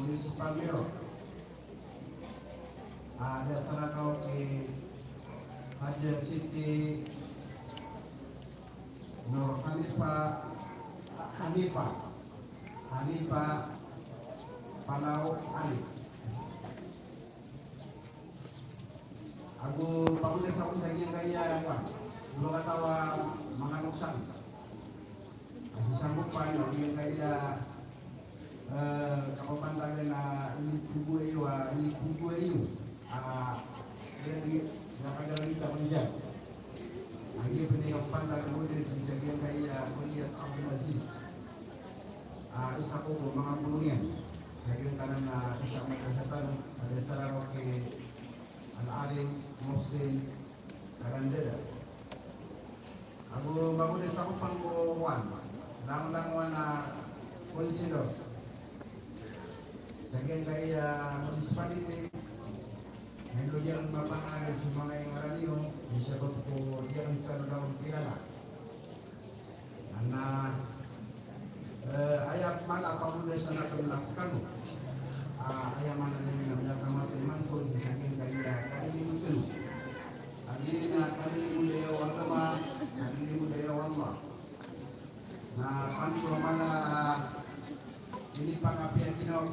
Municipal Bureau. Ada Sarakau ke Hajar Siti Nur Hanifah Palau Ali. Aku pangulis aku lagi kaya apa? Dua katawa manganuksan. Masih sanggup pan yang kaya kapapantagan na ini kubu iyo. Jadi nakagaling ka man dyan. Ang iyo pinikapantagan mo din sa sabihan kaya Kuliat Abdul Aziz. Isa ko po mga pulungan. Sabihan ka na sasama kasatan. Ada sarang kay Al-Alim Mohsin Karandeda. Aku bangun desa ko pangkuhan. Lang-langwan na considers. Sabihan kaya municipality. Ngayon diyan mapangalan sa mga ingaraniyo, bisa ko diyan sa daw kilala. Na ayat mala pamuda sa nakamlaskan. Ayat mana ni namanya kama sa iman ko sabihin kaya kalimutan mo. Alina kalimutan mo agama, kalimutan mo Allah. Na kanto mala ini pangapian kinaw.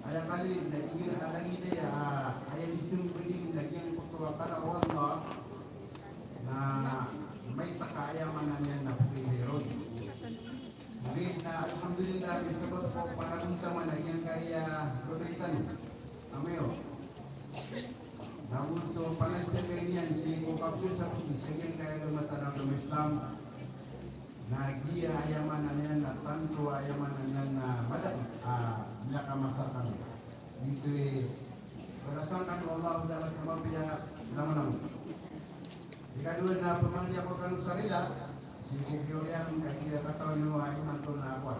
Ayat kali nagiging alangin niya ayang disimuling nagyang pagkawakala o Allah na may takayaman niya na pagkiliron. Ngayon na alhamdulillah may sagot po parang kaman nagyang kaya lubaitan. Amayo. Namun so panasya ganyan si Kukapyo sa pagkisagyan kaya gumatanang ng Islam nagia ayaman na niya na tanto ayaman na niya na badat niya kamasakan dito berasakan Allah dalam kemampian naman ikadua na pamangya ko kanong sarila si Kukyorian kaya katawa niyo ay manto na ako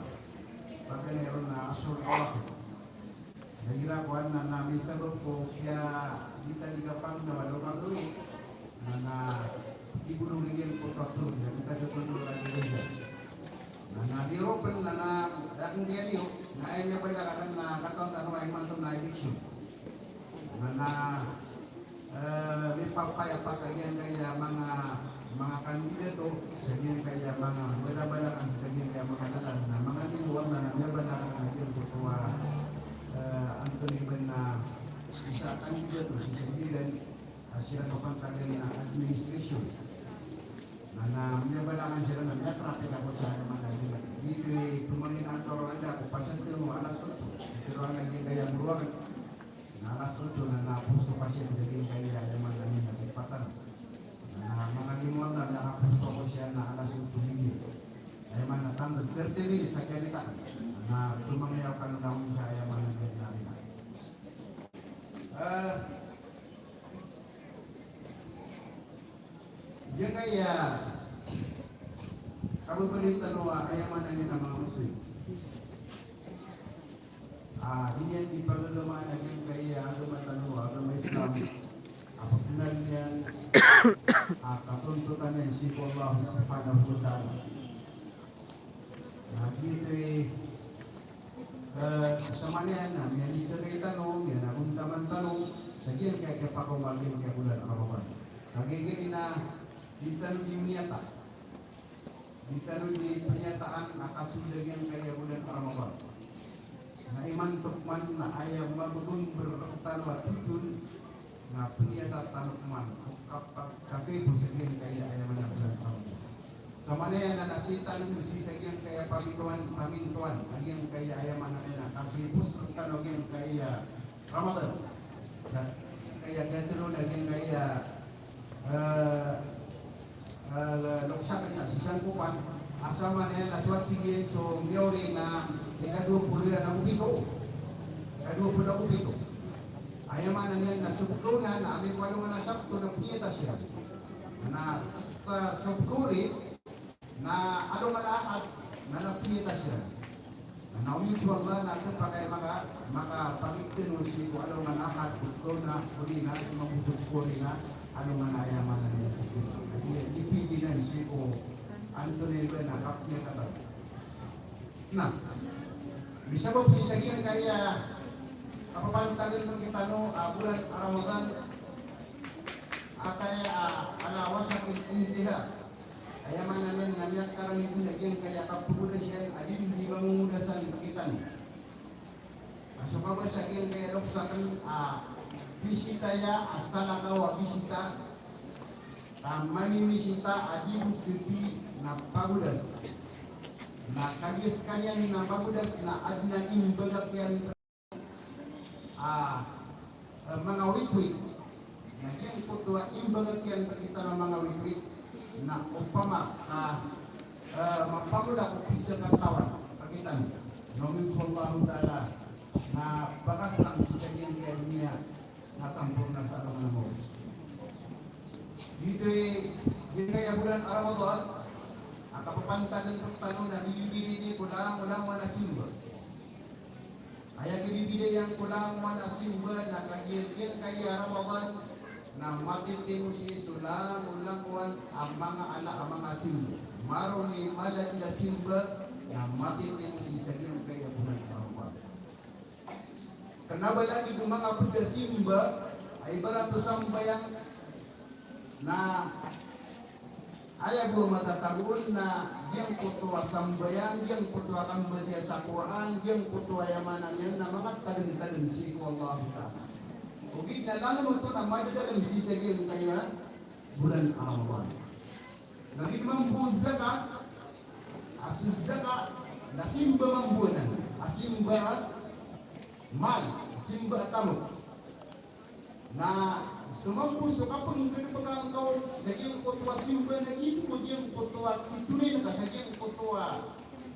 pagka meron na asul Allah nahirakuan na namin sa grupo kaya kita ligapang na walo katuloy na ibulong ligin po kapto na kita tutulong lagi rin na di-open na akong dia niyo na ay niya pala kakan na katong tanong ay manto na eviction na may papayapa kaya mga kandidato sa ganyan kaya mga bala-balakan sa ganyan kaya mga nalan na mga tibuan na nabalakan na ganyan kutuwa Anthony Ben na isa kandidato sa Sandigan sila kapantagan na administration na nabalakan sila na may traffic ako sa mga nila dito tumangin ang tawag anda kung pasyente mo alas 8 pero ang naging kaya buwangan na alas 8 na napusto pasyente naging kaya yung mga nila nagipatan na mga limuan na nakapusto ko siya na alas 8 hingin ay mga natandad 30 minutes sa kalita na tumangyaw ka na naman siya ay mga nila nila yan kaya kamu berita bahwa ayaman ini nama Muslim. Ini yang dipagagamaan ng kaya agama tanwa, agama Islam. Apa benar yang katuntutan yang si Allah Subhanahu wa Ta'ala. Dito samanian na yan isa kay tanong, yan akong taman tanong, sagiyan kaya kapakawagin kaya bulan Ramadan. Nagiging na ditanong yung niyata. Ditanong di pernyataan akasundagan kaya bulan Ramadan. Na imantok man na ayaw mabugun bertalwa tutun na pernyataan tanong man kakibo sagiyan kaya ayaw man bulan Ramadan. Sa manaya na nasitan mo si sagiyan kaya pamintuan, sagiyan kaya ayaw man na kakibos ang tanong kaya Ramadan. Kaya gatiro na kaya loksakan niya, sisang kupan, asama niya laswat tigil, so miyori na ika-20 na ubiko. Ika-20 na ubiko. Ayaman na niya na subkuna na aming walo nga nasakto na piyeta siya. Na subkuri na ano nga lahat na napiyeta siya. Na-mutual na natin pa kayo makapagitin mo siya kung ano nga lahat, kung na kuri na, kung mabusukuri na, ano man ayaman na niya kasi ipigilan siya ko Anthony Ben na kap niya kata Nah, bisa ba sagihan kaya kapapantagan ng kita no bulan Ramadan atay alawas sa intiha. Kaya mananan nanyak karang yung lagyan kaya kapugulan siya adin hindi mangungudasan kita no. So kaba sagihan kaya rok sa kan bisita ya asala kawa bisita mamimimisita adi bukti na pagudas na kagis kalian na pagudas na adna imbagak yan mga witwit na yan kutua imbagak yan kita na mga witwit na upama mapaguda ko pisa katawan pakitan nomin sallahu ta'ala na bakas lang si kanyang kaya dunia na sampurna sa alam na mo. Dito kaya bulan Ramadan, ang kapapantagan ng tanong na bibili kulang wala simba. Kaya bibili yang kulang wala simba na kagyan kaya Ramadan na matitimu si sulang ulang ang mga ala ang mga simba. Maron ni malat na simba na matitimu si sagyang kaya bulan Ramadan. Kenapa lagi itu mga Buddha simba ay barato sambayang na ayaw matatagun na yang kutuwa sambayan, yang kutuwa kambadia sa Quran, yang kutuwa yamanan yan na mga talin-talin si Allah Ta'ala. Ugit na lang mo ito na madadalang si Sagil kaya bulan Ramadan. Naging mambuza ka, asuzza ka, nasimba mambunan, asimba mal, simba tamok. Na sumampu kapag ganun kawan sa iyong kutuwa simba na ito yung kutuwa itunay na sa iyong kutuwa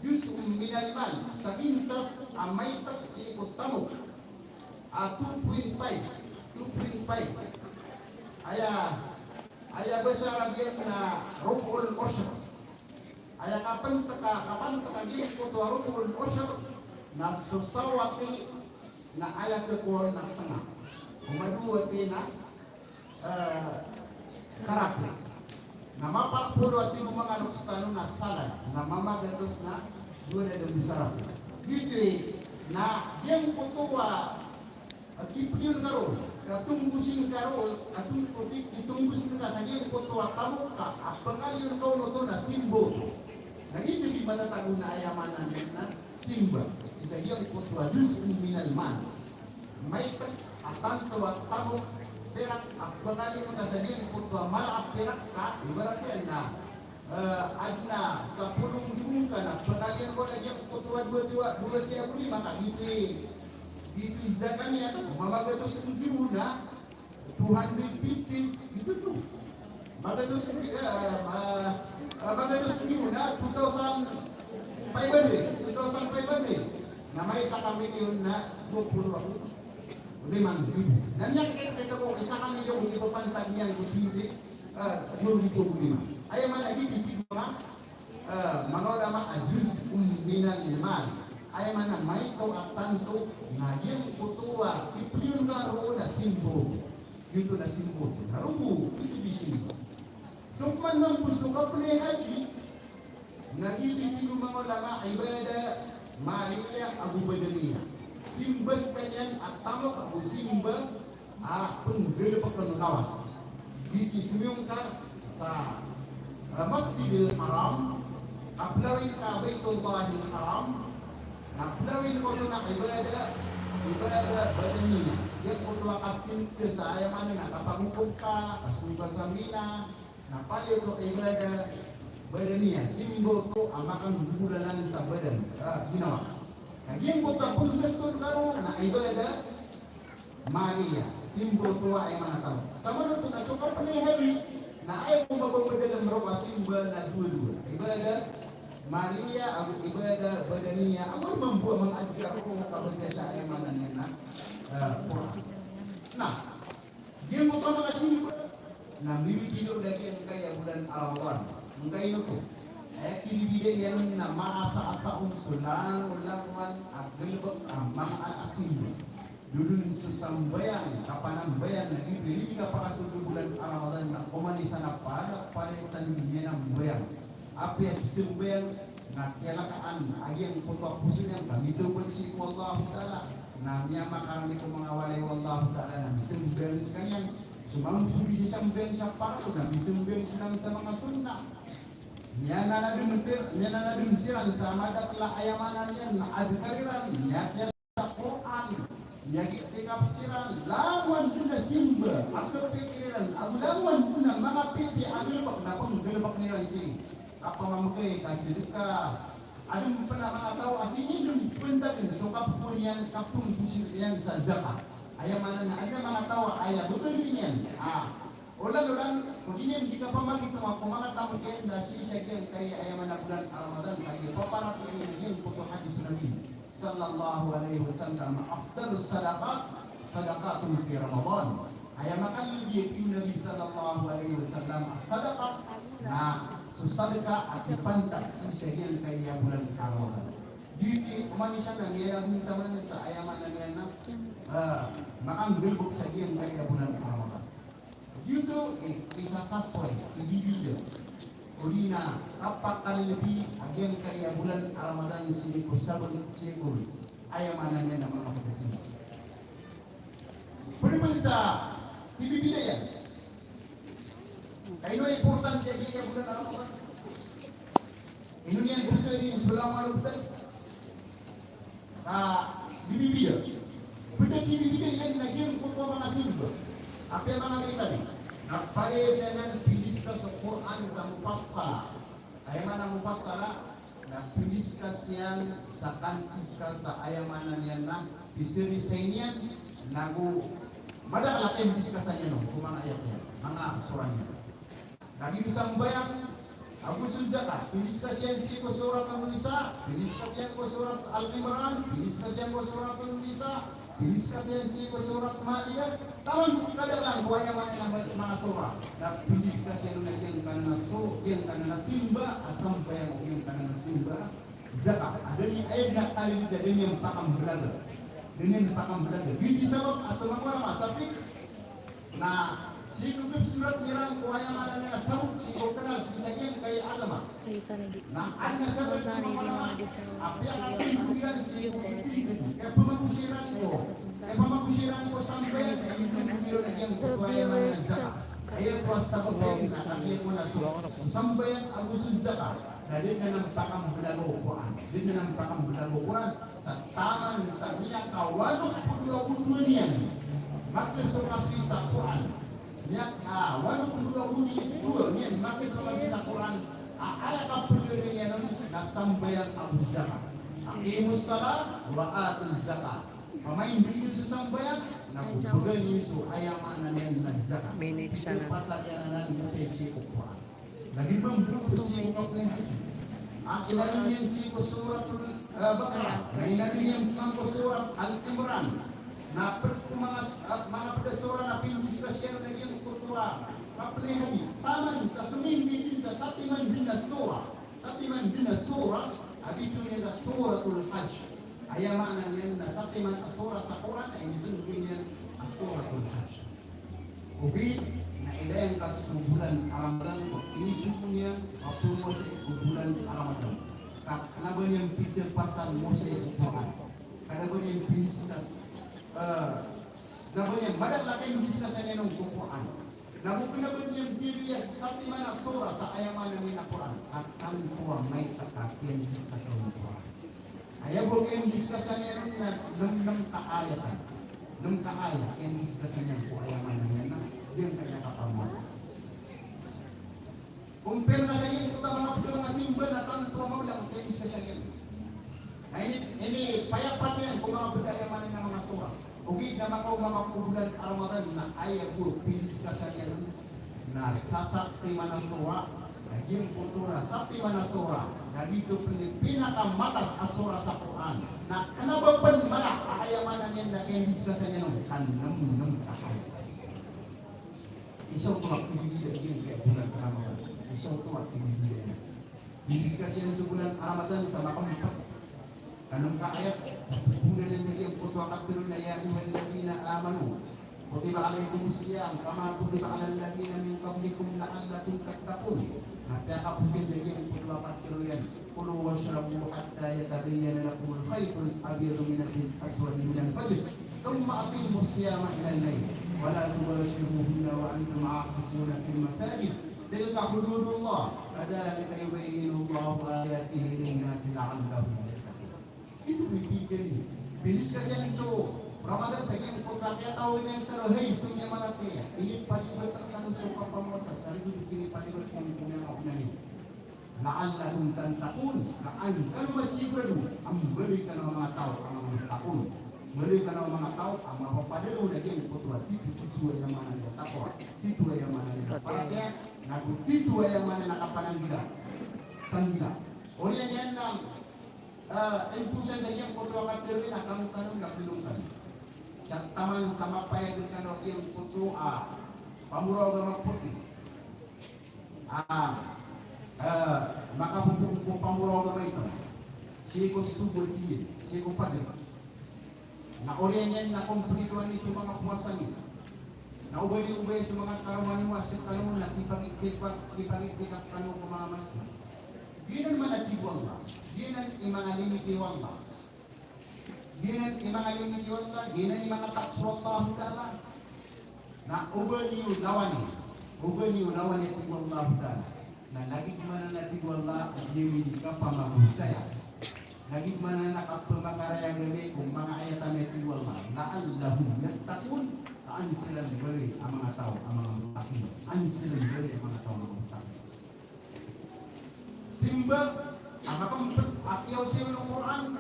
Diyos minalmal sa bintas amay si utamo 2.5 aya basaragyan na rukul osr aya kapan taka iyong kutuwa rukul osr na susawati na aya kekuan na tengah umaduwati na karakter. Nama 40 at yung mga nukstano na salad na mamagatos na doon na sarap. Dito na yung kutuwa at kipilyon karo katunggusin karo at itunggusin ka sa yung kutuwa tamok ka at pangal yung kauno to na simbo. Nagito di matatago na ayamanan na simba. Isa yung kutuwa dus minalman. May atanto at tamok perak apakali mo kasabihin kutwa malak perak ka ibaratnya na adna 10,000 ka na apakali mo na yung kutwa 2,500 maka gitu zakan yan mamagatos ang ribu na 250 itu tuh magatos ribu na 2,500 na may sa kami yun na 20 ako 5,000. Dan yang kita kok isa kami yung ipapantag niya kung hindi 2,500. Ay man lagi titig mga ulama ajuz minal iman. Ay man na may ko at tanto na yung kutuwa ipliyon ka roon na simbo. Dito na simbo. Narubo, ito bisin. So man ng puso ka po na haji nagititig mga ulama ibada Maria Abu Badaniya. Simbas kanyan at tamo ka o simba penggelepak ng lawas. Dito sumiyong ka sa Masjidil Haram, aplawin ka Baitullahil Haram, aplawin ko ito na ibada badaniya. Yan ko ito akatinti sa ayaman na kapangukog ka, kasuba sa mina, napali ito ibada badaniya. Simbo ko ang makang bulalan sa badan, ginawa. Naging buta pun gusto karo na ibada Maria simbo tuwa ay manataw. Sama na ito nasuka pa ni Habi na ayaw kong mababadalang roka simba na dua-dua. Ibada Maria ang ibada badaniya. Ang mambuha mga adhikar ko kabarja sa ay manan na Quran. Nah, dia buta mga simba na bibigilo lagi ang kaya bulan Ramadan. Ang kayo ko. Ay kinibigay yan na maasa-asa sulang ulangwan at galibag ang mga asimbo. Dulun sa sambayan, kapanambayan na ibili ka pa kasulubulan Ramadan na kumanisa na para ito niya ng bayan. Api at simbayan, Nakialakaan ayang putok puso niya kami tubod si Allah Ta'ala na niya makarani ko mga walay Allah Ta'ala na misumben sa kanyan sumamsuri siya siyang sa paro na misumben siya sa mga sunnah niya na dun siran sa madatla ayamanan niya na adkariran niya sa Quran niya kitikapsiran lawan po na simba ang pikiran ang lawan po na mga pipi agilbak na pang gilbak nila si kapamamukay kasi ka adong pala mga tao asinin yung punta din so kapun yan kapung pusil yan sa zakat ayamanan na ada mga tao ayaw betul yan ulan kemudian jika pamagi itu aku mga tao kayo dasi siya kaya ayaman na bulan Ramadan lagi paparat ini yung puto hadis Nabi sallallahu alaihi wasallam afdalus sadaqat sadaqatun fi Ramadan ayamakan dia Nabi sallallahu alaihi wasallam as-sadaqah nah susadaka at ipantak sa siya kaya bulan Ramadan. Dito umanisya na ngayang taman sa ayaman na niya na makang bilbog sa siya kaya bulan Ramadan. Dito isasasway, ibibida. Uli na kapag lebih agen kaya bulan Ramadan sinikul sabon sikul ayaman na niya na mga kapatid. Pwede sa ibibida yan. Ino important jadi bulan Ramadan. Ino yang betul ini sebelah malu betul. Bibida. Betul bibida yang lagi untuk mga sumber. Apa yang mga kita ni? Napare dengan pilis ka sa Quran sa mufassala. Ay mana mufassala na pilis ka siyan sa kantis ka sa ayamanan yan na pisiri sa inyan nagu madalakin diskasan yan kung mga ayat yan, mga surah yan. Lagi sambayang Abu Zakat, pilis kasihan si ko surat An-Nisa, pilis kasihan ko surat Al-Imran, pilis kasihan ko surat An-Nisa, pilis kasihan si ko surat Ma'idah. Tahun kadang lang buaya mana ng mga surah. Na pilis kasihan na yung kanana yung kanana simba, asambayang yung kanana simba. Zakat, adanya ayat na kali din yung pakambulaga. Din yung pakambulaga. Hindi sabab asamang wala masapik na si kutub surat nirang kuhaya mana nila sabut si kenal si sagian kaya agama. Nah, ada sabut apa yang akan dibilang si kaya pemakusiran ko sampai itu yang kuhaya mana zakat. Ayat kuasa pembeli na kaya ko na sampai Agustus zakat. Dari dalam pakam belago Quran, di dalam pakam belago Quran sa taman sa niya kawanok paglabunuan maka sa sa Quran. Ya, walaupun dua ni makin soal bisa Quran, ada kapulnya na sambayan Abu Zakat. Aqimus salat wa atuz zakat. Pamain bilin su sambayan na bugan su ayaman na zakat. Pasal yang nan mesti si Quran. Lagi membuat si Quran. Akilan yang si suratul Baqarah, lain yang surat Al-Imran. Na mga pedasura na pindiskusyon na yung kutuwa kapalihani taman sa sumindi din sa satiman bin na sura abito niya sa suratul hajj ayaman niya na satiman asura sa Quran ay nisunod niya suratul hajj ubi na ilayang kasubulan Ramadan inisip niya apumo sa bulan Ramadan kanaba niyang pita pasal mo sa Quran kanaba niyang piniskas namanya madak laki yang diskusinya nung Quran. Namun kenapa yang diri satu mana surah sa ayaman ng Quran akan kuha may tatakin diskusinya ng Quran. Ayaw ko yung diskusinya rin na nung kaayatan. Nung kaayat yung diskusinya ng ayaman ng yung kanya kapamasa. Kumpir na kayo kita mga simbol na tanto mo lang kayo diskusinya. Ini payak yan kung mga ayaman ng mga surah. Ugid na makaw mga bulan Ramadan na ayaw ko pilis ka sa yan na sasakti manasura naging kultura sakti manasura na dito pinakamatas asura sa Quran na kanababan malak ayamanan yan na kendis ka sa yan kanam kahay isaw ko aktivida din kaya bulan Ramadan isaw ko aktivida yan pilis ka sa yan sa bulan Ramadan sa makampat kanong kaayat bulan na sa iyong kutwa katulun na yakin walladina amanu kutiba alaikum siyam kama kutiba alal ladina min qablikum la'allakum tattaqun napaka pusin sa iyong kutwa katulun yan كلوا واشربوا حتى يتبين لكم الخيط الأبيض من الأسود من الفجر ثم أقيموا الصيام إلى الليل ولا تباشروهن وأنتم عاكفون في المساجد تلك حدود الله كذلك يبين الله آياته للناس لعلهم يتقون. Itu dipikir ini. Bilis kasi ang so Ramadan sa kanya kung kakatawa niya ang talo, hey, sumya mga kaya. Ini palibat ang kanong suka pamasa. Sa rin ini palibat kung punya ako na niyo. La'allahum tantakun. Kaan, kalau masiguro, ang balik ka ng mga tao, ang mga takun. Balik ka ng mga tao, ang mapapadalo na dyan, putuwa, dito ay ang mga nila takwa. Dito ay ang mga nila. Para kaya, dito ay ang mga nakapananggila. Sanggila. O yan lang. Impusan na yung putuwa katerin na kanong napilungkan. Sa tamang sama payag ka na yung putuwa, pamuraw ka magputi. Makapupong po pamuraw ka ito. Siya ko subul tiyin, siya ko padir. Na-oryan yan na kumplituan ito mga puwasan niyo. Na-ubali-ubay ito mga karuman mo, asya kanong nakipag-ikikap kanong mga masya. Ginan manatibuang ba? Ginan imangalimitiwang ba? Ginan imangalimitiwang ba? Ginan imangataksuang ba? Hudala? Na ubaliw nawani. Ubaliw nawani tibuang ba? Hudala? Na lagit man na tibuang ba? Hindi ka pamahusaya. Lagit man na nakapamakaraya gabi kung mga ayatame tibuang ba? La'allahum yattaqun. Kaan silang beri ang mga tao, ang mga mutakin. Kaan silang beri ang mga tao, ang mga mutakin. Simba, apakah akiyaw siya ng Quran?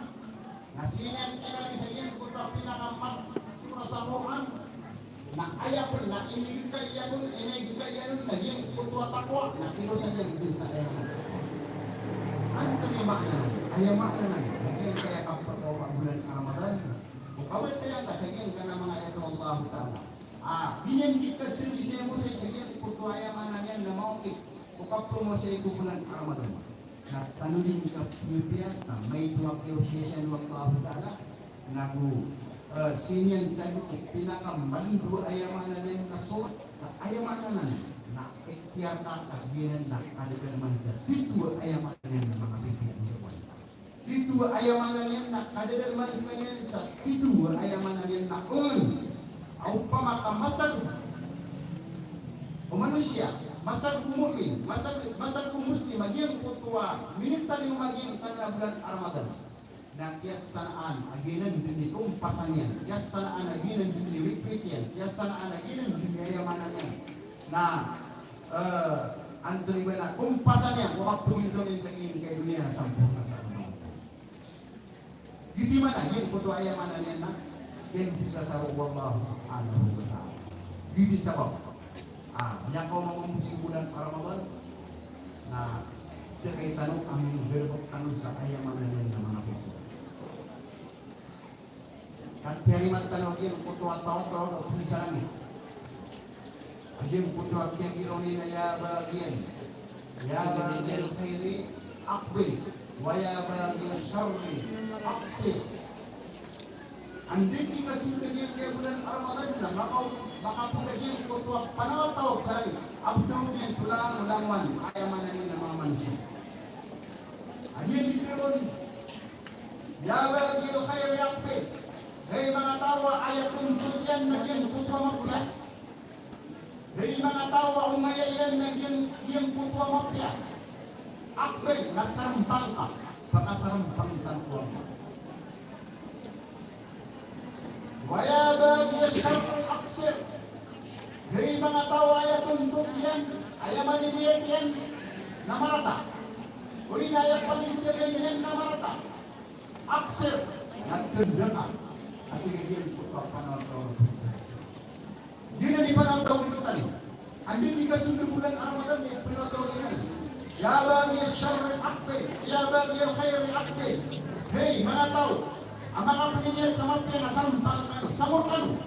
Nasinan ka na rin sa iyan kung ito pinakamat sa Quran. Na ayapon, na inigikayapon, inigikayan, naging kutwa takwa, na kinusayan din sa ayaw. Ano ni makna? Ayaw makna na yun. Naging kaya kapag o bulan Ramadan. Kung kawit kaya ka, saging ka na mga ayaw Allah Ta'ala. Hinyanggit ka siya mo sa saging kutwa ayaman na yan na maukit. Kukapro mo siya bulan Ramadan. Na tanunin ka piyupiyan na may tuwag association ng Allah Ta'ala na kung sinyan tayo pinakamalido ayamanan ng kaso sa ayamanan na iktiyar ka kaginan na kaliban naman siya. Dito ayamanan ng mga bibig sa buwan. Dito ayamanan na kaliban naman sa dito ayamanan na kung au pamakamasag o manusia masag mu'min, masag muslim, maging kutwa, minit tali maging kanila bulan Ramadan. Na kiyas sanaan, aginan din itumpasan yan. Kiyas sanaan, aginan din iwitwit yan. Kiyas sanaan, aginan din yayamanan yan. Na, Anthony Buena, kumpasan yan, wakap puminto rin sa ingin kay dunia na sampung na sa mga. Giti man na, yung kutwa ayamanan yan na, yan disasaro wallahu subhanahu wa ta'ala. Giti sabab. Yang kau mau bulan Ramadan na siya kay tanong aming berbok tanong sa ayaman na yan na mga puto. Kan tiarimat tanong yung puto at taon-taon o puli sa langit. Yung puto at yung ironi na yabagyan. Yabagyan khairi akbil. Wayabagyan syarri aksir. Andin kita sudah yang kaya bulan Ramadan na baka po kajing kutuwa panawag-tawag sa langit. Abdaw din tulang langwan ayaman na rin ng mga manusia. Adyan ditiron yabagil khair yakpil. Hey mga tawa ayatun tutyan naging kutuwa mapya. Hey mga tawa umayayan naging kutuwa mapya. Akpil nasarampang ka. Baka sarampang tantuan ka. Waya bagi syarri aksir. Hei mga tao ayatun tutyan ayaman niliyan yan na marata. Uli na ayaw palisya ganyan na marata. Aksir nagtendaka at igigil ko pa panawag-tawag. Di na ni panawag-tawag ito tali. Andin di ka sundo bulan Ramadan ni panawag-tawag yan. Yabagi syarri akbil. Yabagi khairi akbil. Hei mga tao, ang mga peninir sa mapya na sampal kanu, samur kanu.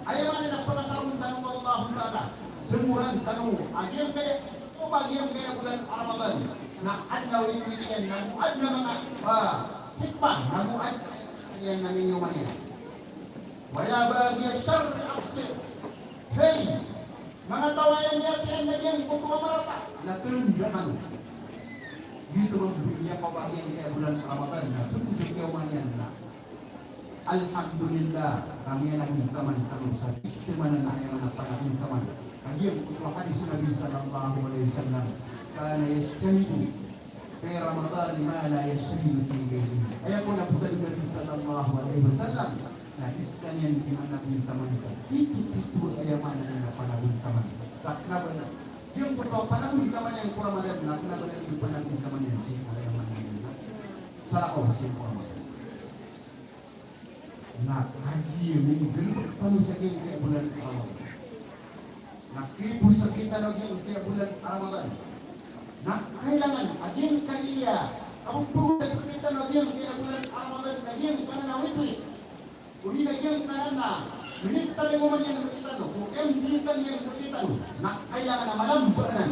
Ayaw na nagpapasarong tanong Allah Ta'ala. Semuran tanong, agiyong kaya, o bagiyong kaya bulan Ramadan, na adlaw ito yan, naguad na mga hikmah, naguad, yan namin yung manya. Waya bagya syarri aksir. Hey, mga tawayan yan na yan kung kumamarata, natulungan. Gitu mempunyai kebahagiaan kayak bulan Ramadan. Nah, sungguh kekiawannya nah. Alhamdulillah kami anak teman kami sakit semana nak yang anak panahun teman. Kajian kutuah hadis Nabi sallallahu alaihi wasallam. Kana yashtahidu fi Ramadan ma la yashtahidu fi ghairihi. Ayat pun Abu Nabi sallallahu alaihi wasallam. Nah, sekalian di mana pun teman itu ayat mana yang panahun teman. Sakna benar. Yang kutuah panahun teman yang kurang ada nak benar itu panahun teman yang sih ayat mana. Salah sih kurang. Nah, haji ini gelap penuh sakit kayak bulan Ramadan. Nah, kipu sekitar lagi kayak bulan Ramadan. Nah, kailangan aging kaya. Kamu perlu sekitar lagi kayak bulan Ramadan lagi karena nawiti. Uli lagi karena minit tadi momen yang kita no. Kemudian berikan yang kita no. Nah, kailangan malam berenang.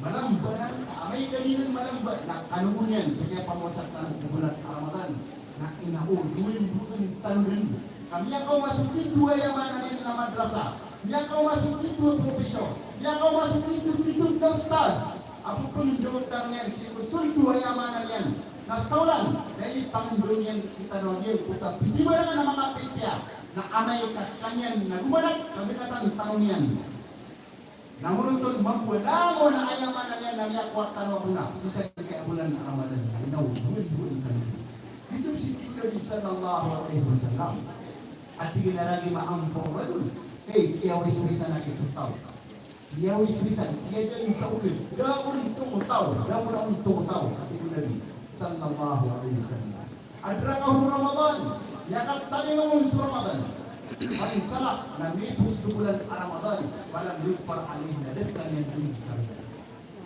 Malam berenang, amai kalian malam berenang. Nah, kanunian setiap pemusatan bulan Ramadan. Nak inaul duin tanrin kami kau masuk itu yang mana ni nama madrasah ya kau masuk itu profesor ya kau masuk itu ustaz apapun jawatannya si usul dua yang mana ni na saulan jadi pangdungan kita dia kita di mana nama ngapipya na amai kaskanyan na gumanak kabinatan tanunian namun untuk membuat na ayam mana ni namanya kuatan wabuna bisa kayak bulan Ramadan inaul duin tanrin itu sikit sallallahu alaihi wasallam. Ati lagi maampun radul. Kia wismisan lagi tahu. Dia wismisan dia jadi saudara. Dia untuk tahu. Ati Nabi sallallahu alaihi wasallam. Adrakahu Ramadan. Ya kat tadi ngomong Ramadan. Paling salah Nabi pustu bulan Ramadan walam yukfar alaihi nadaskan yang diinginkan.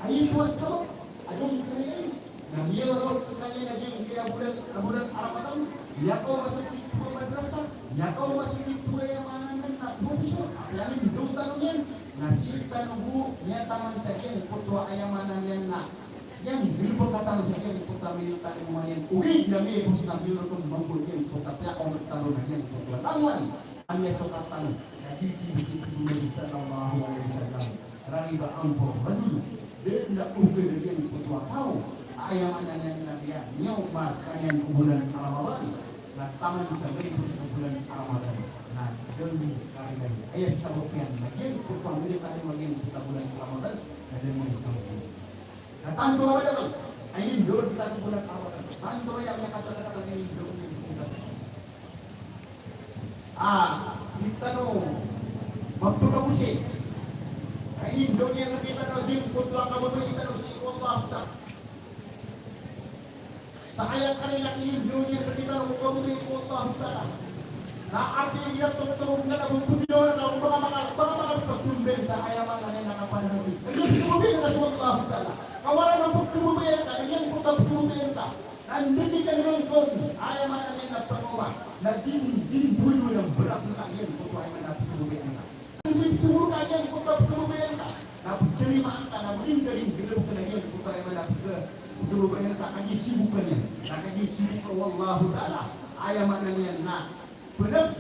Ayat wassalam. Adung kalian Nabi orang sekali lagi kayak bulan Ramadan, ya kau masuk di dua madrasah, ya kau masuk di dua yang mana nak profesor, yang ini dua tahunnya, nasi tanubu, ya taman saja putua ayam mana yang nak, yang dulu berkata saja putua militar yang urik demi bos Nabi orang mempunyai putua pihak orang tahun yang putua lawan, kami sokatan, jadi di sini Nabi sallallahu alaihi wasallam, raiba ampun, radul, dia tidak mungkin dia putua tahu. Ayam anak Nabi nyau mas kalian bulan Ramadan. Nah, taman kita beri bulan Ramadan. Nah, demi kali ayat sabukian bagian kurang beli tadi bagian kita bulan Ramadan ada yang tahu. Nah, tanto ada kan? Ini dulu kita bulan Ramadan. Tanto yang kata-kata ini dulu kita. Kita no waktu bagus. Ini dulu yang kita no di kutu kamu kita no si Allah tak. Saya kanila ini dunia kita hukum di Allah Taala. Nah arti dia tolong kita mempunyai kalau bagaimana pesumben saya mana yang nakapan nabi. Jadi kemudian kata Allah Taala. Kawalan untuk kemudian kata yang kita kemudian kata. Dan pendidikan rukun ayam mana yang dapat orang. Dan zin bulu yang berat nak yang kita ayam mana kemudian kata. Zin semua yang kita kemudian kata. Nah terima angka, nah berindah gelap yang kita ayam mana dulu banyak tak kaji sibukannya, tak kaji sibuk wallahu taala. Ayat maknanya nak benar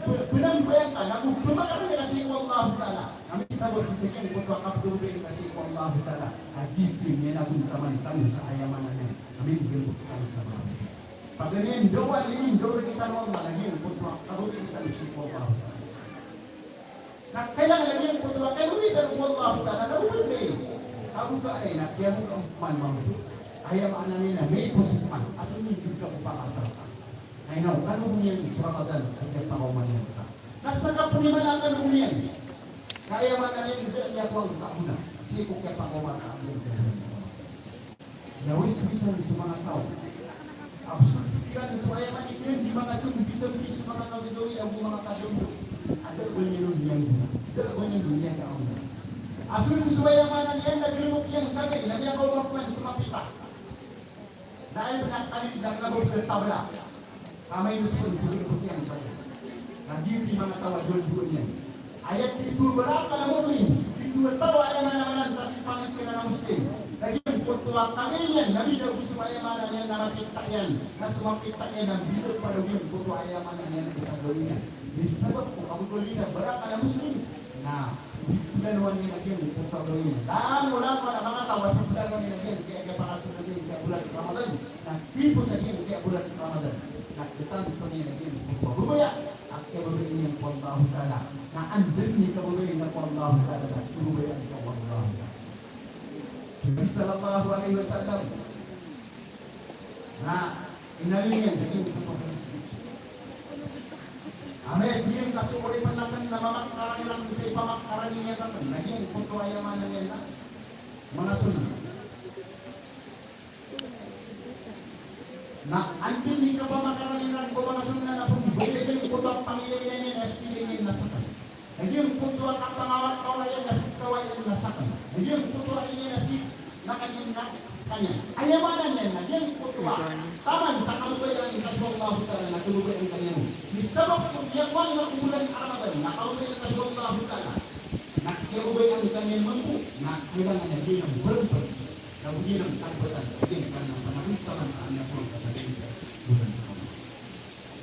bayangkan aku pemakan dia kasih wallahu taala. Kami sabut sekian buat wakaf dulu dia kasih wallahu taala. Haji timnya aku teman-teman saya maknanya. Kami berbuka sama. Pagalian doa ini doa kita normal lagi buat wakaf kita kasih wallahu taala. Nak kailangan lagi buat wakaf kita wallahu taala. Dah boleh. Aku tak enak dia bukan pan mau. Ayam anaknya may positifan asal ini juga upakasalkan. Ay no, kan hunian Ramadan kaya paumanyan ka. Nasa kapanimalangan hunian. Kaya manalin dia kuang tauna. Siko kaya pauman ka ang Yawis bisa di semana tao. Absurd pikiran supaya manikirin di mga bisa mga kagagawin ang mga kadumbo. Ada banyak yang ada banyak dunia ka ang asal supaya manalin nagrimok yang kagay na niya kaumakman sa mapita. Dahil kami tidak labor tertabla, kami itu seperti yang banyak. Lagi di mana tahu jual-jualnya. Ayat itu berapa nama ini? Itu tahu ayat mana-mana kasih pemikiran Muslim. Lagi ketua kami Nabi Daud supaya mana yang nama kita yang, nah semua kita yang hidup pada dia ketua ayat mana yang bisa dolinya. Di sebab kamu dolinya berapa nama Muslim? na pipulanuan nila yun kung gawin. Dan wala pa na mga tao, pipulanuan nila yun kaya pakasunod yun kaya bulan Ramadan. Na tipo sa yun kaya bulan Ramadan. Na kitanto nila yun kung bubaya. At kaya bubayin niya po Allah Ta'ala. Na andun niya kabubayin na po Allah Ta'ala. Na bubayan ka po Allah Ta'ala. Nabi sallallahu alaihi wasallam na inalingan sa iyong pagkakasya. Amet, yung kasukuripan natin na mamakkarani lang sa ipamakkarani niya natin. Naging puto ayamanan niya na mga sunod. Na andin ka pa makarani lang ko mga sunod na kung bukid yung puto ang pangilay niya at kilingin na sakay. Naging puto ang pangawat kawayan at kawayan na sakay. Naging puto ay niya na kanyang na kanya. Ayamanan niya na yung puto taman sa kabubayan ni Allah Ta'ala na kabubayan kanya mo. Misabak kung yakwan na umulan Ramadan na kabubayan ni Allah Ta'ala na kabubayan kanya mo na kailangan na din ang berpas na hindi ng kalbatan din ka ng panamitaman ang yakwan kasabihin bulan Ramadan.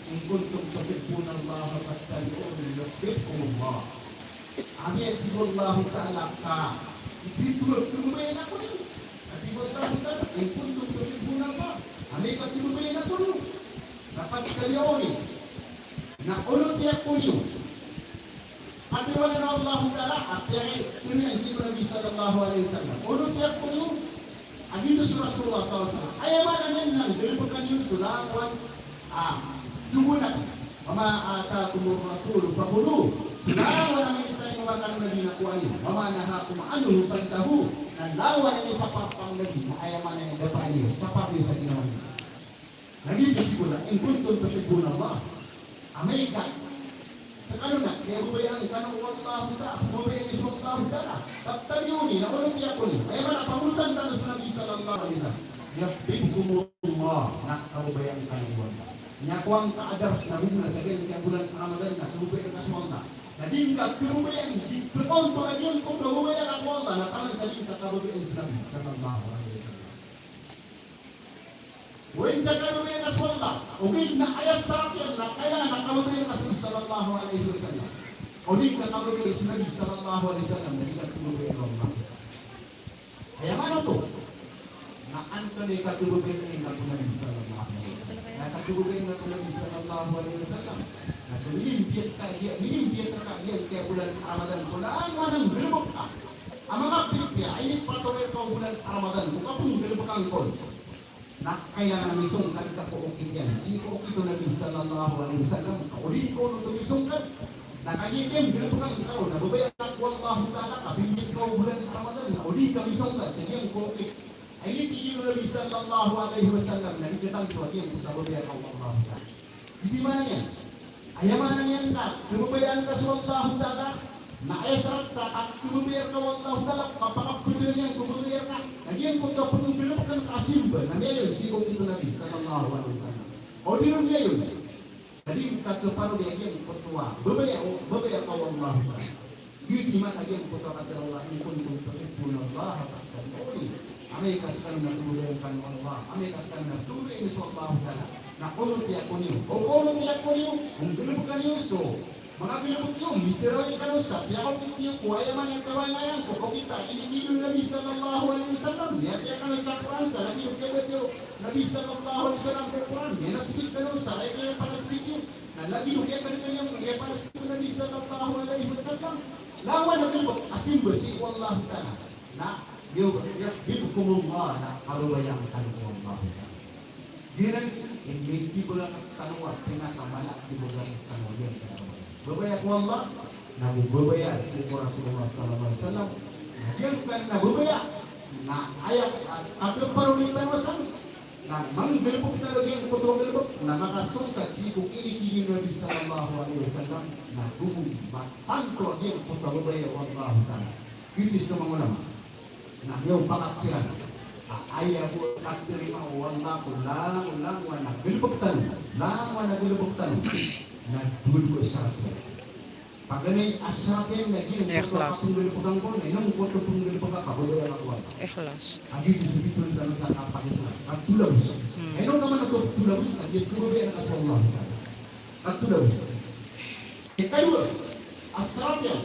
In kuntum tuhibbun Allah fattabi'uni yuhibbukum Allah. Amin Allah Ta'ala ka dito kabubayan ako rin. At Allah Ta'ala in kuntum tuhibbun Allah. Kami katibubayin na puno. Dapat kaliyaoni. Na ulot niya puno. Patiwala na Allah Ta'ala. Apyari, kini ang sigo Nabi sallallahu alaihi wasallam. Ulot niya puno. Agito sa Rasulullah sallallahu alaihi wasallam. Ayaman namin lang. Dilipakan yun sulawan. Sugunan. Mama atakumur Rasul. Fakulu. Sulawan namin itayong makan Nabi na kuha niyo. Mama nahakum anuhu pantahu. Lawan ini sapat pang lagi, ayaman ini dapat ini sapat ini sa ginawa niya. Nagiging ko lang, in kuntum tuhibbun Allah. Amerika, sa kanuna, kaya bubayang kanong wallahu ta'ala, bubayang ni wallahu ta'ala. Pagtabiuni, naulog niya ko niya. Ayaman, pangulutan tayo sa Nabi sallallahu alaihi wasallam. Yabibkumullah, nakabubayang kanong wallahu. Niya ko ang kaadars na rin na sabihin kaya bulan Ramadan na bubayang kaswalta. Nading ka kabubayan, ipakonto na yun kung kabubayan ako Allah na taman sa rin kakabubayan sa Nabi sallallahu alaihi wasallam. Huwag sa kabubayan ka swalla, ugig na ayas sa akin na kailangan na kabubayan ka sallallahu alaihi wasallam. Ugig ka kabubayan sa Nabi sallallahu alaihi wasallam, na hindi ka kabubayan ka Allah. Kaya ano to? Na antali ka kabubayan ka Nabi sallallahu alaihi wasallam. Na kabubayan ka Nabi sallallahu alaihi wasallam. Nasa minimpiat ka kaya bulan Ramadan ko lang manang gelbok ka. Ang mga pipya ay patuloy ka bulan Ramadan kung kapong gelbokan ko. Na kailangan misong ka po ukit yan. Siko ito Nabi sallallahu alaihi wasallam. Kauli ko nung tumisong ka. Nakayitin gelbokan ka. Nababayan ka ko Allah Ta'ala ka. Pindit ka bulan Ramadan. Nauli ka misong ka. Kanyang ko ukit. Ay nitiyo Nabi sallallahu alaihi wasallam. Nalikatan ko at yung sababayan ka Allah Ta'ala. Hindi man yan. Ayamanan yan na, kinubayaan ka sa Allah Ta'ala, na esrat ka, at kinubayar ka Allah Ta'ala, kapakapudin yan, kinubayar ka, nagyan ko ka punong bilapakan ka asimba, na ngayon, sigong ito Nabi, sallallahu alaihi wasallam. O di nun ngayon, jadi katuparo yan, kutuwa, babaya ka Allah Ta'ala. Di man nagyan ko ka Allah, in kuntum tuhibbun Allah fattabi'uni. Amay kaskan na kinubayar ka ng Allah, amay kaskan na kinubayar sa Allah Ta'ala. Na kulot ya kunyo. O kulot ya kunyo, kung gulubok ka niyo, so, mga gulubok niyo, mitirawin ka niyo sa, piyaw niyo, kuwaya man yung kaway ngayon, kung kita, inikilo Nabi sallallahu alaihi wasallam, yatya ka na sa Quran, sa lagi yung kewet niyo, Nabi sallallahu alaihi wasallam sa Quran, may nasibig ka niyo sa, ay kayo palasbig niyo, na lagi yung kaya ka niyo, kaya palasbig Nabi sallallahu alaihi wasallam, lawan na gulubok, asimba si Allah Ta'ala, na, yubkumullah, na karubayang Allah Ta'ala. Diran hindi baga katanungan pinakamalak di baga katanungan babaya ko Allah na babaya si Rasulullah sallallahu alaihi wasallam yang kan na babaya na ayat agak parulitan wasan na manggelbok na lagi ang putong na makasungkat si kini Nabi sallallahu alaihi wasallam na bubong matanto ang putong babaya Allah Ta'ala itu semua ulama na yung pakat sila ayah ko katerima wallah ulang wana gelbuktan na dulu syaratnya pagani asyaratnya lagi ikhlas gelbukan ko nung ko tong gelbukan ka boleh ako ikhlas agi disebutkan dalam sa kapag ikhlas tulus eno naman ako tulus agi kurubi na Allah tulus kedua asyaratnya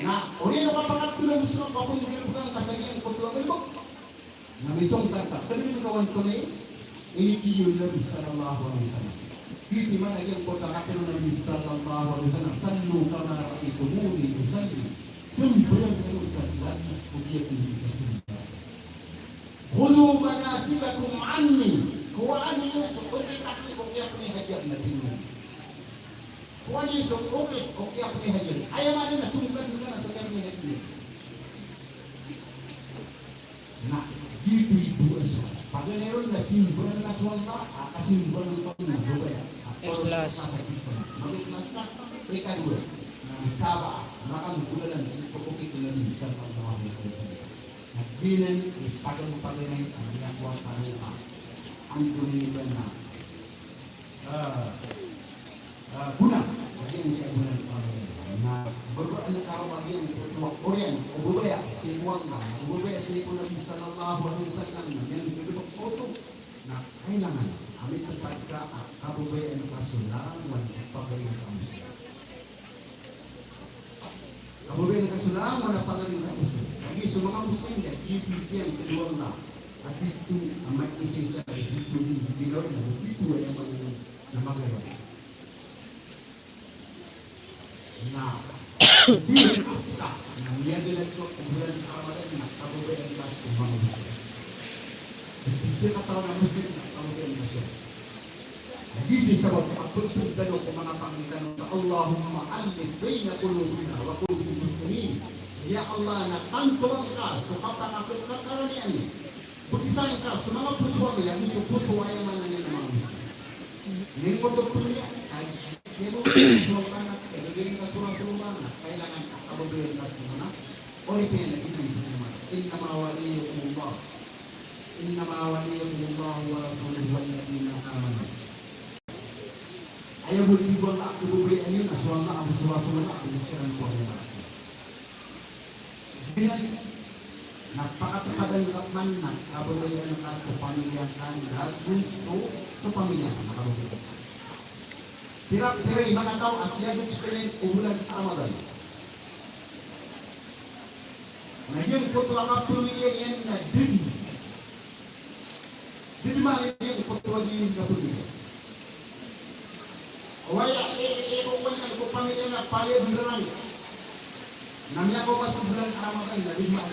Na ori no kapakat tulo musuh kapung mungkin bukan kasagian kotua kelbok. Na misong kata tadi kawan kone ini kiyo Nabi sallallahu alaihi wasallam. Di mana yang kota kata Nabi sallallahu alaihi wasallam sallu kama ra'aytumuni usalli. Sembilan usalli lagi ukiat ini kesembilan. Khudhu manasikakum anni. Kuwani Yusuf ukiat ukiat ni hajat natinmu. Kuwani Yusuf ukiat ni hajat. Ayam mana na sumber ni kana sumber ni hajat. Nah, gitu aja. Pagairon na simbolan na suwanta, akasimbolan pa na dobe. Ikhlas. Mag-ikhlas ka, ikadua. Taba, makang bulan si pokokit na minsan ang mga mga Nagdinan, ipagay ang ginagawa tayo ang tuniliban na guna. Lagi ang ginagawa na berbuat ang karawag yung Korean, o bubaya, si Juan na, o bubaya si Nabi sallallahu alaihi wasallam, yan yung foto na kailangan kami pagka kabubaya ang kasulang, pagay ang kamusta. Kabubaya ang kasulang, pagay ang kamusta. Lagi sa mga Muslim, ibigyan kedua na. At ito ang may isa dito Pinoy na dito ay ang mga na hindi aska na niyagilan ko bulan Ramadan na kabubayan ka sa mga Muslim. Isa katawa na Muslim na kabubayan ka siya. Dito sa mga pagpagdalo ko mga pangitanong na Allahumma alif bayna qulubina wa qulubil muslimin. Ya Allah na tantuan ka sa kapatid kakaranian niya. Bukisan ka sa mga puso niya, miso puso ay manan ng mga Muslim. Hindi ko ito po niya, ay hindi mo ka ibigay ka surah-surah na kailangan kabubayan ka sa mga oripin na inay sa mga innama waliyukumullah wa rasuluhu walladhina amanu. Ayaw mo tibo ang kabubayan yun, aswang na ang surah-surah na ang siran ko niya. Napakatapadan man na kabubayan ka sa pamilya ka gusto sa pamilya ka nakabubayan. Pira-pira mga tao asya gusto ubulan Ramadan. Ngayon ko ito ang pamilya yan na didi. Didi man yung ipatuwa niyo yung kapamilya. Waya, ko niya ko pamilya na pala bulan namanya ko sa bulan Ramadan na didi man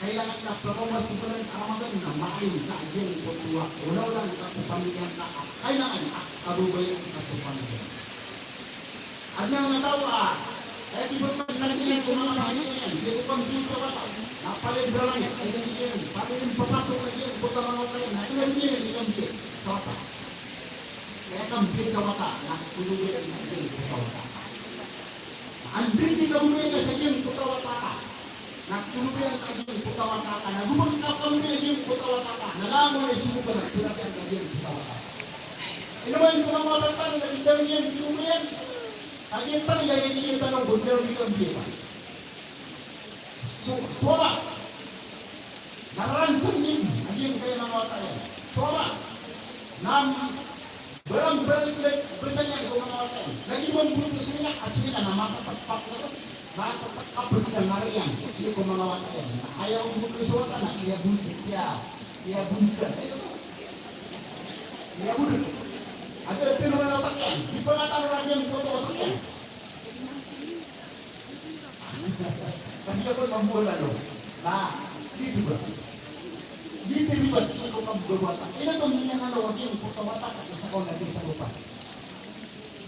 kailangan na pagkawa sa bulan Ramadan na maayon ka yung ipatuwa. Ulaw lang ka pamilya ka kailangan kabubayan ka sa pamilya. At nga tao di ba pagkakilin ko mga pamilya yan, hindi ko pang dito ka napalibra lang yan, ay ganyan, pati yung papasok na yan, puta mga kayo, nakilang yan, ikambit, kawata. Kaya kambit kawata, nakulubayan na yan, kawata. Andrin di kabubayan ka sa yan, kawata ka. Nakulubayan ka yan, kawata ka. Nagumang ka kabubayan yan, kawata ka. Nalaman ay sumukan, pinatyan ka yan, kawata ka. Inaman sa mga kata na nagdawin yan, kulubayan. Kaya tayo lagi yung tanong kung meron itong bilang. Suwa. Naransang yun. Aging kaya mga wata yan. Suwa. Barang-barang bersanya kung mga wata yan. Lagi mo ang buto aswina na makatagpak na ito. Makatagpak na mariang. Sige kung mga wata yan. Ayaw ang buto sa wata na iya buto. Iya buto. Iya buto. Ada tinuan otak yan. Di pengatahuan lagi yang foto otak yan. Tapi ako mambola no. Nah, gitu ba? Gitu ba sa kung mambola. Ina to niya na wag yung foto otak at sa kung natin sa lupa.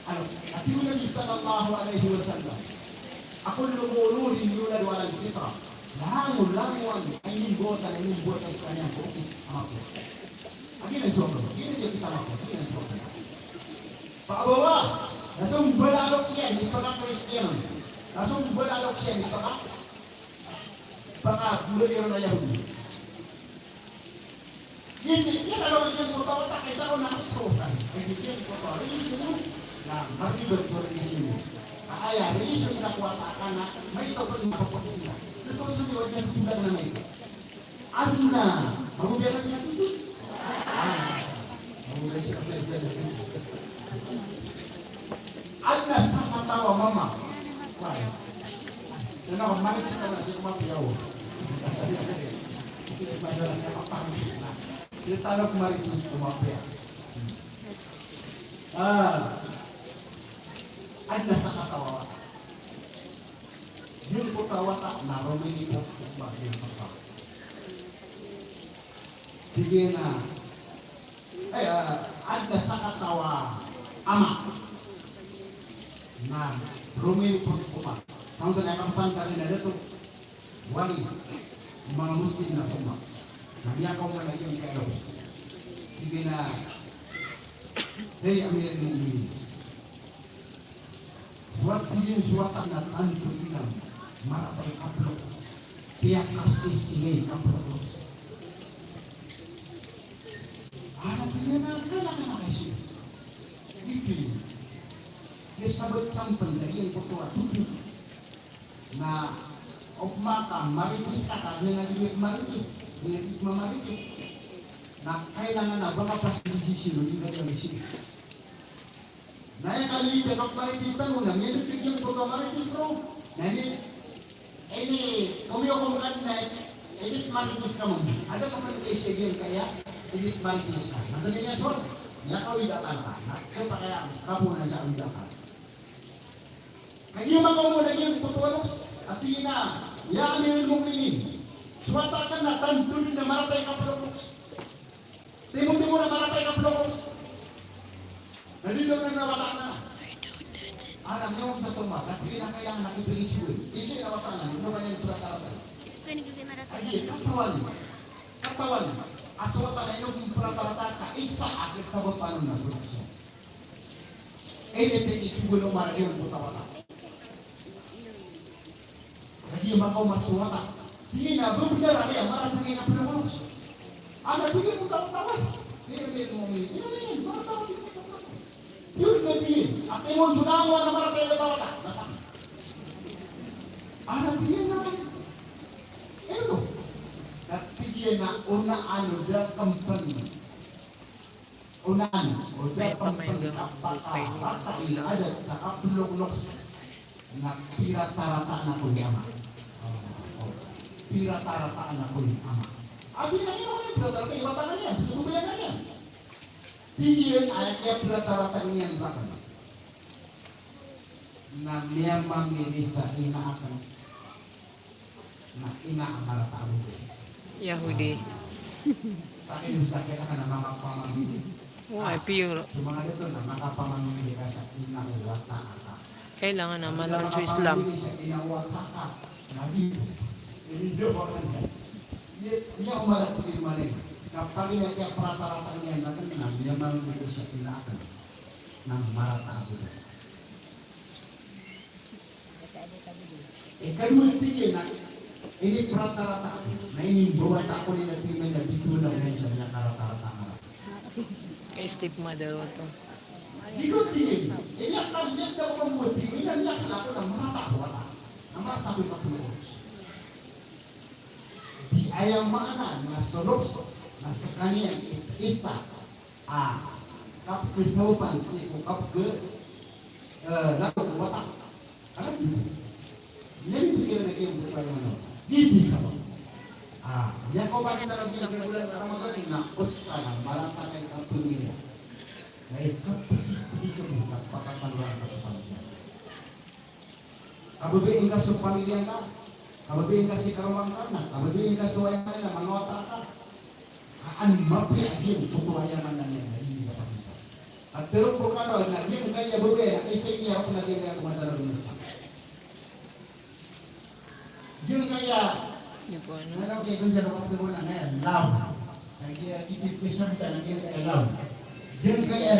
Ano, at yung Nabi sallallahu alaihi wasallam. Ako lumuluri yulad walang fitra. Langon ay nimbutan sa kanya ko. Ako. Agin ay suwag. Agin ay kita ako. Agin ay suwag. Paabawa, nasong balalok siya, hindi pa ka-Christian. Nasong balalok siya, hindi pa baka bulan na Yahudi. Hindi, yan alam ang yung mutawata, kaysa ako nakasukan. Hindi yan, mutawata, religion mo. Na, maribad ko religion mo. Kaya, religion kakwata ka na, may ito pa rin nakapot sila. Ito sumiwag niya tulang na may ito. Ano na, magubiyalan niya ito? Magubiyalan siya. Ada sama tawa mama. Wah, Ano, maritis ka na, siya kumapiyaw. Mayroon niya kapangis na. Yung tanong maritis kumapiyaw. Ay nasa katawa. Yung putawata na rumili po yung pagkaw. Sige na. Ay, ada sa katawa ama na rumili po pa. Ang tanay kang na dito, wali, mga muslim na summa. Namiyakaw mo na yung kayo. Sige na, hey, Amir Mungin. Suatu yang suatan na tanto bilang, maratay kaplos. Pihak kasih sini kaplos. Anak ini nak kailangan na kasi. Ipin. Yung sabot sampel lagi yung kutuwa tubig. Na maka maritis ka kami nga diwit maritis, diwit mamaritis. Na kailangan na baka pasisisi yung gagawin. Naya kali dia kap maritis tan una, ni fikir ko maritis ro. Nani ini komio komkan na edit maritis kamu. Ada kapan kesiagian kaya edit maritis ka. Nanti niya sor, niya kau tidak kan. Kaya pakai kamu na sa udakan. Kanya makaw mo lagi ang putualos at na ya Amirul Mukminin suwatakan na tantun na maratay kapulokos timo-timo na maratay kapulokos nalilog na nawala na alam niyo sa sumat at hindi na kailangan nakipag-isuin isuin na watanan ito kanyang surat-aratay ay katawan aswatan na yung surat-aratay ka isa akit sa paano na surat siya NPX gulong marami yung putawatas dia makau masuaka. Dia na berbeda ya marah dengan apa yang harus. Ada dia bukan tahu. Dia ngomong ini marah tahu. Yun nabi. At imon sudah mo na marah tayo tawa ta. Ada dia na. Ano? Dati dia na una ano dia company. Unan, udah company apakah ada sa kaplok-lok na pirata-rata na kuyama. Pirata-rata na kuyama. Abi na yun ako yung pirata-rata, iba tangan yan, susubayan yan. Tingin ayat ya pirata-rata niyan bakal. Na memang ini sa ina akan na ina ang tahu. Yahudi. Tapi bisa kita kan nama pamamili. Ay, pure. Sumangat ito na makapamamili ka sa ina wata aka. Kailangan naman lang sa Islam. Dia umalat di mana? Kapag niya perata-rata niya na kan dia mau bisa tindakan nang marata ako. Kan mesti na ini perata-rata na ini buat ako nila tingnan na bitulah na siya karata-rata na. Kay stepmother to. Ikut tingin. Ini akan dia dapat membuat tingin dan dia akan lakukan merata wala. Merata ko kapulos. Di ayam mana na solos na sa kanya isa kap kesawapan si kap ke lalu wata. Ano yun? Yan pikiran na kayo bukan ano. Di sama. Dia kau baca dalam bulan Ramadan na uska na marata kay kapuliro. Baik itu pakatan luar kesempatan. Kababi ingkas sa pamilya ka, kababi ingkas si karuman ka na, kababi ingkas sa wayan ka na, mga wata ka. Kaan mapiagin, tutuwayan man na niya, hindi ka pakita. At terong po ka doon, na yung kaya babi, na isa ini ako lagi kaya kumadalo ng Islam. Yung kaya, nalaw kayo kung dyan ako pero na ngayon, love. Kaya kitip ko siya, naging kaya love. Yung kaya